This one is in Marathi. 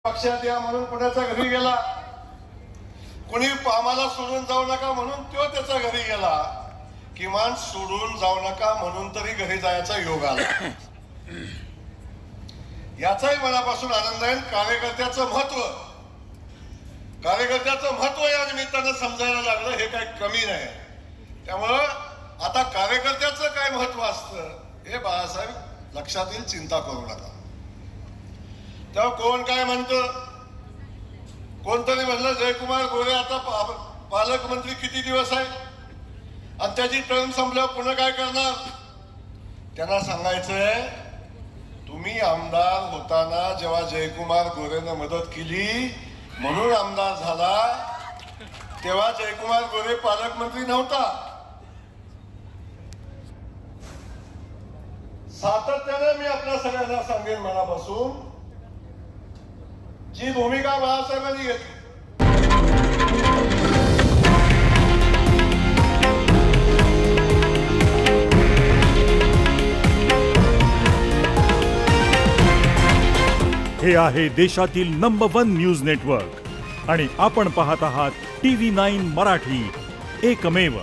पक्षात या म्हणून पुण्याच्या घरी गेला, कोणी आम्हाला सोडून जाऊ नका म्हणून तो त्याच्या घरी गेला, किमान सोडून जाऊ नका म्हणून तरी घरी जायचा योग आला। याचाही मनापासून आनंद आहे। कार्यकर्त्याचं महत्व या निमित्तानं समजायला लागलं, हे काही कमी नाही। त्यामुळं आता कार्यकर्त्याचं काय महत्व असतं हे बाळासाहेब लक्षात येईल, चिंता करू नका। तेव्हा कोण काय म्हणतं, कोणतरी म्हणलं जयकुमार गोरे आता पालकमंत्री किती दिवस आहे आणि त्याची टर्म संपल्यावर पुन्हा काय करणार। त्यांना सांगायचंय, तुम्ही आमदार होताना जेव्हा जयकुमार गोरेनं मदत केली म्हणून आमदार झाला, तेव्हा जयकुमार गोरे पालकमंत्री नव्हता। सातत्याने मी आपल्या सगळ्यांना सांगेन मनापासून, जी भूमिका बाळासाहेबांनी घेतली हे आहे देशातील नंबर 1 न्यूज नेटवर्क आणि आपण पाहत आहात TV9 मराठी, एकमेव।